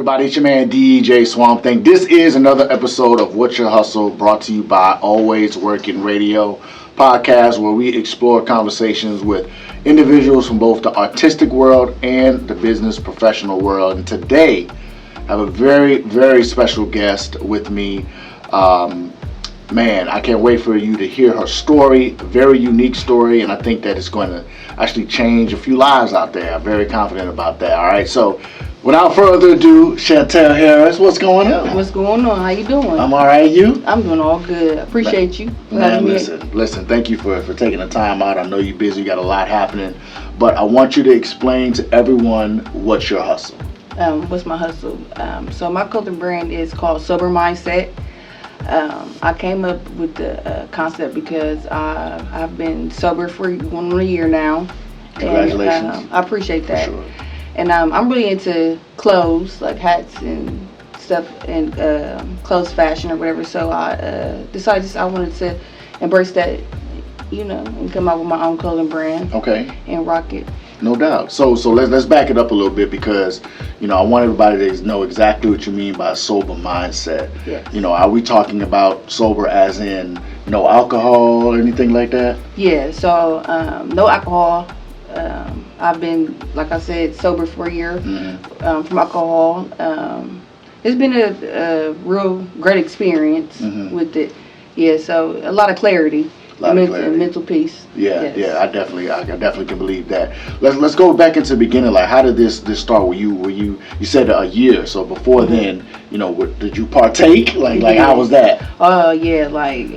everybody? It's your man DJ Swamp Thing. This is another episode of What's Your Hustle, brought to you by Always Working Radio podcast, where we explore conversations with individuals from both the artistic world and the business professional world. And today, I have a very, very special guest with me. Man, I can't wait for you to hear her story, a very unique story, and I think that it's going to actually change a few lives out there. I'm very confident about that. All right, so without further ado, Chantel Harris, what's going on? What's going on? How you doing? I'm all right. You? I'm doing all good. I appreciate you. Man, listen. Thank you for taking the time out. I know you're busy. You got a lot happening, but I want you to explain to everyone what's your hustle. What's my hustle? So my clothing brand is called Sober Mindset. I came up with the concept because I've been sober for 1 year now. Congratulations. And, I appreciate that. For sure. And I'm really into clothes, like hats and stuff, and clothes fashion or whatever. So I decided I wanted to embrace that, and come out with my own clothing brand. Okay. And rock it. No doubt. So let's back it up a little bit because, I want everybody to know exactly what you mean by sober mindset. Yes. Are we talking about sober as in no alcohol or anything like that? Yeah. So no alcohol. I've been, like I said, sober for a year from alcohol. It's been a real great experience with it. Yeah. So a lot of clarity. Mental peace. Yeah, yes. Yeah, I definitely can believe that. Let's go back into the beginning. Like, how did this start? Were you said a year? So before then, did you partake? Like how was that? Yeah, like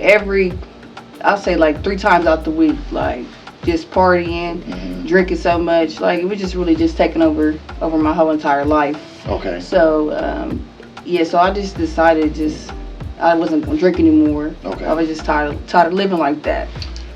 I'll say like 3 times out the week, like just partying, drinking so much, like it was just really just taking over my whole entire life. Okay. So so I just decided I wasn't going to drink anymore. Okay. I was just tired of living like that.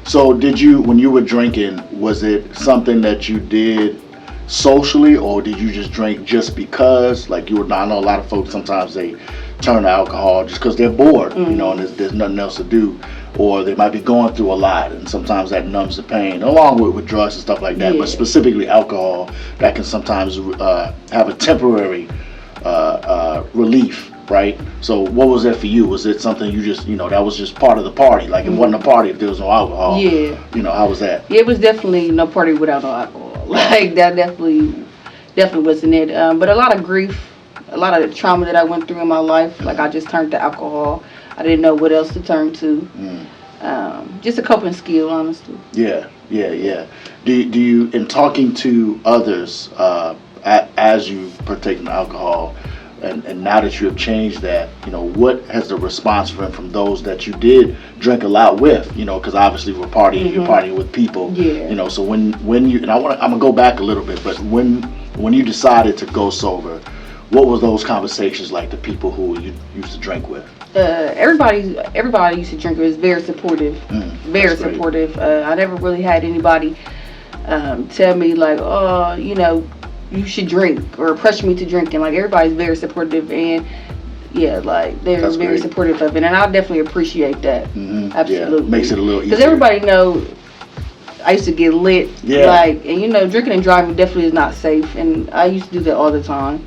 So when you were drinking, was it something that you did socially, or did you just drink just because? Like I know a lot of folks, sometimes they turn to alcohol just because they're bored, and there's nothing else to do. Or they might be going through a lot, and sometimes that numbs the pain, along with drugs and stuff like that. Yeah. But specifically alcohol, that can sometimes have a temporary relief. Right. So what was that for you? Was it something you just, that was just part of the party? Like it wasn't a party if there was no alcohol. Yeah. How was that? Yeah, it was definitely no party without no alcohol. Like that definitely wasn't it. But a lot of grief, a lot of trauma that I went through in my life, like I just turned to alcohol. I didn't know what else to turn to. Just a coping skill, honestly. Yeah. Do you, in talking to others, as you partake in alcohol, and now that you have changed that, what has the response been from those that you did drink a lot with? Because obviously we're partying, you're partying with people. Yeah. So when you, and I'm gonna go back a little bit, but when you decided to go sober, what were those conversations like? The people who you used to drink with? Everybody used to drink. It was very supportive. Very supportive. I never really had anybody tell me like, oh, you should drink, or pressure me to drink. And like everybody's very supportive, and like they're That's very great. supportive of it, and I definitely appreciate that. Absolutely. Yeah, makes it a little easier. Because everybody know I used to get lit. Yeah. Like, and drinking and driving definitely is not safe, and I used to do that all the time.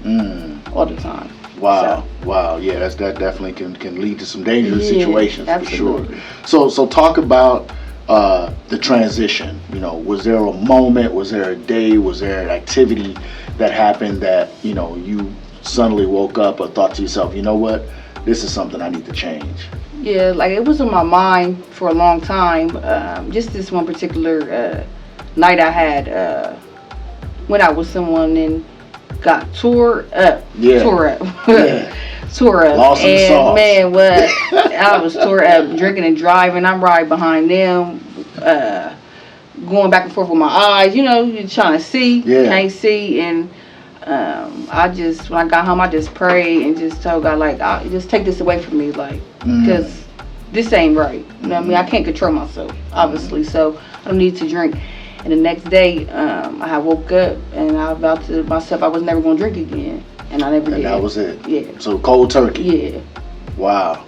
All the time. Wow. Yeah, that definitely can lead to some dangerous situations. Absolutely. For sure. So talk about the transition. Was there a moment, was there a day, was there an activity that happened that you suddenly woke up or thought to yourself, you know what, this is something I need to change? Yeah, like it was on my mind for a long time. Just this one particular night I had went out with someone and got tore up. Tore up. Lost in the sauce. Man, what? I was tore up, drinking and driving. I'm right behind them, going back and forth with my eyes. You're trying to see, can't see. And when I got home, I just prayed and just told God, like, just take this away from me, like, because this ain't right. You know what I mean? I can't control myself, obviously, so I don't need to drink. And the next day, I had woke up and I vowed to myself I was never going to drink again. And I never did. And that was it? Yeah. So cold turkey? Yeah. Wow.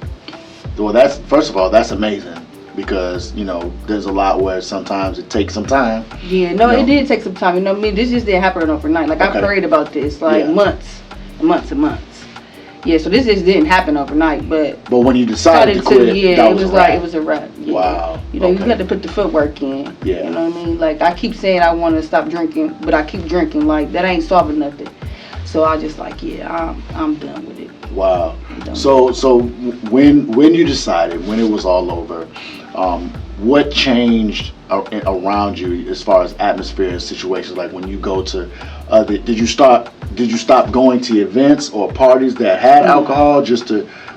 Well, first of all, that's amazing. because, you know, there's a lot where sometimes it takes some time. Yeah, no, it did take some time. You know, this just didn't happen overnight. Like, I prayed about this, like, months and months and months. Yeah, so this just didn't happen overnight, but when you decided to quit, it was like it was a wrap. Yeah. Wow. You know, you have to put the footwork in. Yeah. You know what I mean? Like I keep saying I want to stop drinking, but I keep drinking. Like that ain't solving nothing. So I just like, I'm done with it. Wow. So when you decided, when it was all over, what changed around you as far as atmosphere and situations? Like when you go to did you stop going to events or parties that had alcohol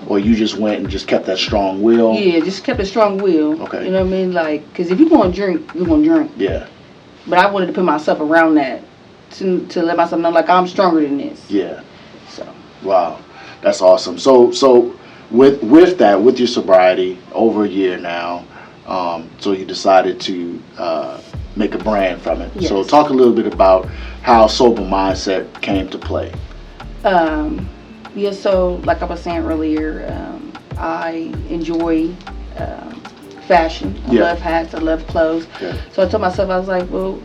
or you just went and just kept that strong will? Yeah, just kept a strong will. Okay. You know what I mean? Like, because if you're going to drink, you're going to drink. Yeah. But I wanted to put myself around that to let myself know, like, I'm stronger than this. Yeah. So. Wow. That's awesome. So with that, with your sobriety, over a year now, so you decided to make a brand from it. Yes. So talk a little bit about how Sober Mindset came to play. Yeah, so like I was saying earlier, I enjoy fashion. I love hats, I love clothes. Yeah. So I told myself, I was like, well,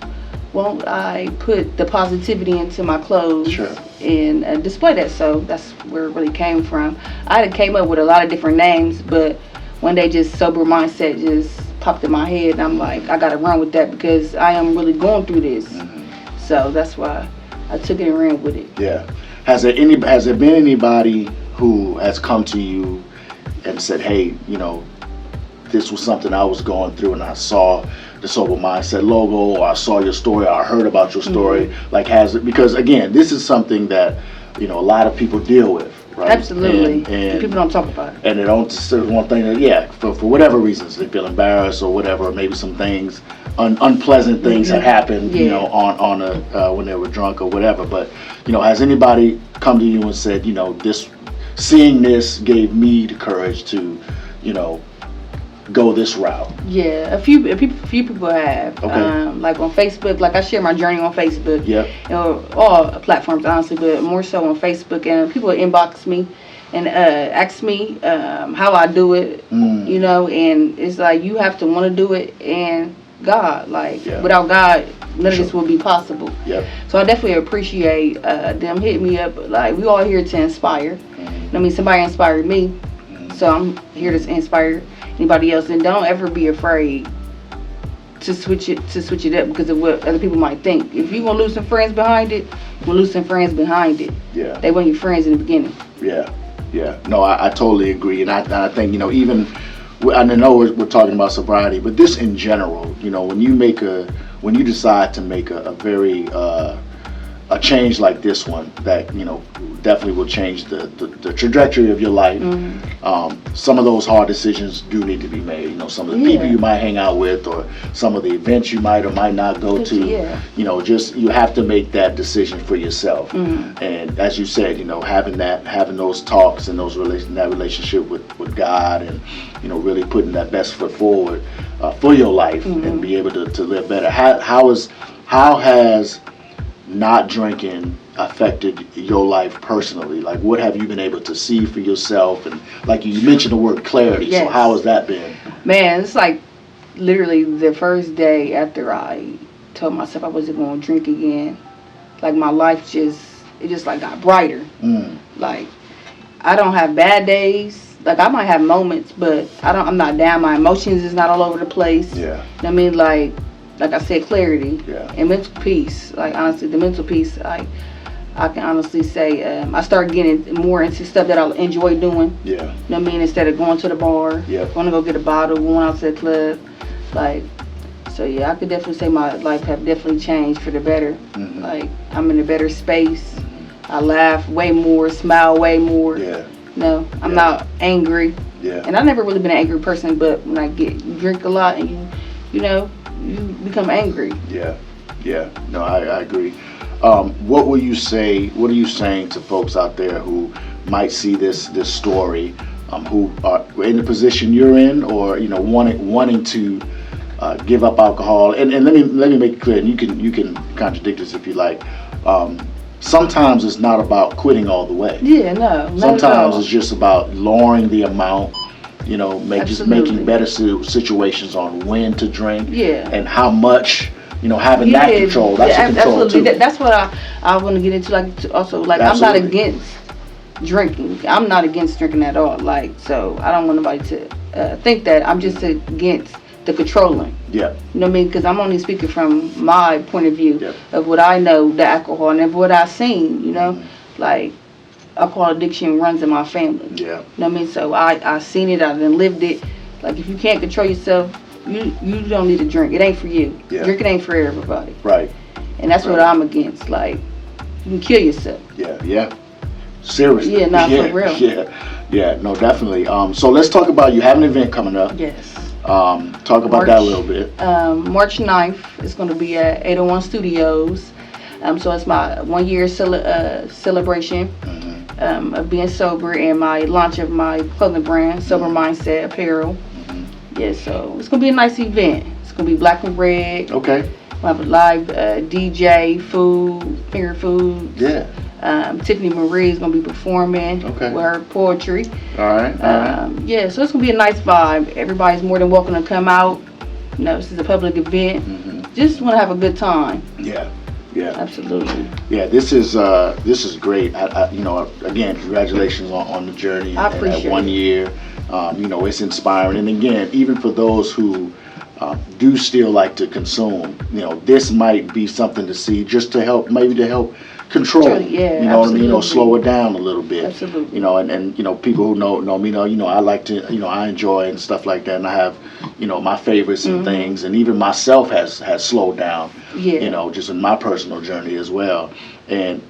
won't I put the positivity into my clothes and display that? So that's where it really came from. I had came up with a lot of different names, but one day just Sober Mindset just popped in my head, and I'm like, I gotta run with that because I am really going through this. Mm-hmm. So that's why I took it and ran with it. Yeah. Has there been anybody who has come to you and said, hey, you know, this was something I was going through and I saw the Sober Mindset logo, or I saw your story, or I heard about your story? Mm-hmm. Like, because again, this is something that, you know, a lot of people deal with. Right? Absolutely. And people don't talk about it. And they don't, one thing that, for whatever reasons, they feel embarrassed or whatever, or maybe some things, unpleasant things that happened, you know, on when they were drunk or whatever. But, you know, has anybody come to you and said, you know, seeing this gave me the courage to, you know, go this route? Yeah, a few people have. Okay. Like on Facebook, like I share my journey on Facebook. Yep. You know, all platforms honestly, but more so on Facebook. And people inbox me and ask me how I do it. You know, and it's like you have to want to do it, and God, like without God, none of this would be possible. Yep. So I definitely appreciate them hitting me up. Like, we all here to inspire. I mean, somebody inspired me, so I'm here to inspire anybody else. And don't ever be afraid to switch it up because of what other people might think. If you want to lose some friends behind it, you want to lose some friends behind it. Yeah. They weren't your friends in the beginning. Yeah. Yeah. No, I totally agree. And I think, you know, even, I know we're talking about sobriety, but this in general, you know, when you decide to make a very a change like this one that, you know, definitely will change the trajectory of your life. Some of those hard decisions do need to be made. You know, some of the people you might hang out with, or some of the events you might or might not go to. You know, just you have to make that decision for yourself. And as you said, you know, having those talks and that relationship with God, and, you know, really putting that best foot forward for your life and be able to live better. How has not drinking affected your life personally? Like, what have you been able to see for yourself? And like you mentioned the word clarity. So how has that been? Man, it's like literally the first day after I told myself I wasn't going to drink again, like my life just like got brighter. Like, I don't have bad days. Like, I might have moments, but I'm not down. My emotions is not all over the place. Yeah. You know what I mean? Like I said, clarity and mental peace. Like, honestly, the mental peace, I can honestly say I started getting more into stuff that I enjoy doing. Yeah. You know what I mean? Instead of going to the bar, going to go get a bottle, going out to the club. Like, so yeah, I could definitely say my life have definitely changed for the better. Like, I'm in a better space. I laugh way more, smile way more. Yeah. No, I'm not angry. Yeah. And I've never really been an angry person, but when I drink a lot and you know, you become angry. Yeah. No, I agree. What are you saying to folks out there who might see this story, who are in the position you're in, or, you know, wanting to give up alcohol? And let me make it clear, and you can contradict this if you like. Sometimes it's not about quitting all the way. Yeah, no. Sometimes it's just about lowering the amount. You know, just making better situations on when to drink, and how much. You know, having that control. That's a control too. That's what I want to get into. Like, also, like, I'm not against drinking. I'm not against drinking at all. Like, so I don't want nobody to think that. I'm just against the controlling. Yeah. You know what I mean? Because I'm only speaking from my point of view Yep. of what I know, the alcohol, and of what I've seen. You know, like alcohol addiction runs in my family. Yeah. You know what I mean? So I seen it. I done lived it. Like, if you can't control yourself, you don't need to drink. It ain't for you. Yeah. Drinking ain't for everybody. Right. And that's what I'm against. Like, you can kill yourself. Yeah. Yeah. Seriously. Yeah, not for real. Yeah. Yeah. No, definitely. So let's talk about, you have an event coming up. Yes. Talk about that a little bit. March 9th. It's going to be at 801 Studios. So it's my 1 year celebration of being sober, and my launch of my clothing brand, Sober Mindset Apparel. Yeah, so it's going to be a nice event. It's going to be black and red. Okay. We'll have a live DJ, food, finger foods. Yeah. Tiffany Marie is going to be performing with her poetry. All right. Yeah, so it's going to be a nice vibe. Everybody's more than welcome to come out. You know, this is a public event. Just want to have a good time. Yeah. Yeah. Absolutely. Yeah, this is great. Again, congratulations on the journey. I appreciate that 1 year. It's inspiring. And again, even for those who do still like to consume, this might be something to see, just to help control. Yeah, you know what I mean? Slow it down a little bit. Absolutely. And people who know me know, I like to, I enjoy and stuff like that, and I have, my favorites and things, and even myself has slowed down. Yeah. Just in my personal journey as well. And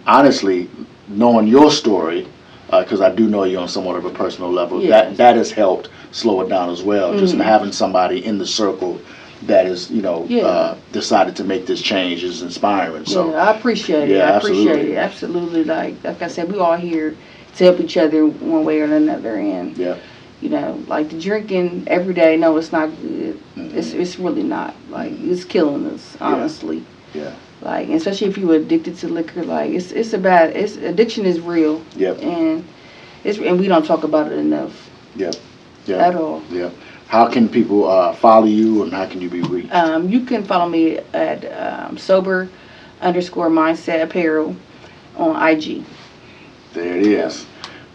honestly, knowing your story, because I do know you on somewhat of a personal level, that has helped slow it down as well. Just having somebody in the circle that is, decided to make this change is inspiring. So I appreciate it. Yeah, I appreciate it. Absolutely. Like I said, we all here to help each other one way or another. And like the drinking every day, no, it's not good. It's really not. Like, it's killing us, honestly. Yeah. Like, especially if you're addicted to liquor, like addiction is real. Yep. And we don't talk about it enough. Yep. Yeah. At all. Yeah. How can people follow you, and how can you be reached? You can follow me at sober_mindset apparel on IG. There it is.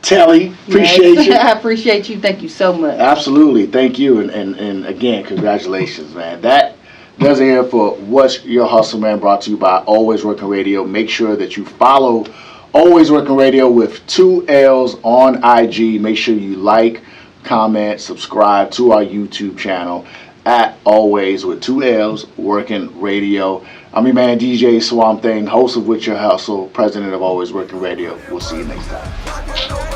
Telly, appreciate you. I appreciate you. Thank you so much. Absolutely. Thank you. And again, congratulations, man. That does it here for What's Your Hustle, man, brought to you by Always Working Radio. Make sure that you follow Always Working Radio with 2 L's on IG. Make sure you like, comment, subscribe to our YouTube channel at Always with 2 L's Working Radio. I'm your man, DJ Swamp Thing, host of With Your Hustle, president of Always Working Radio. We'll see you next time.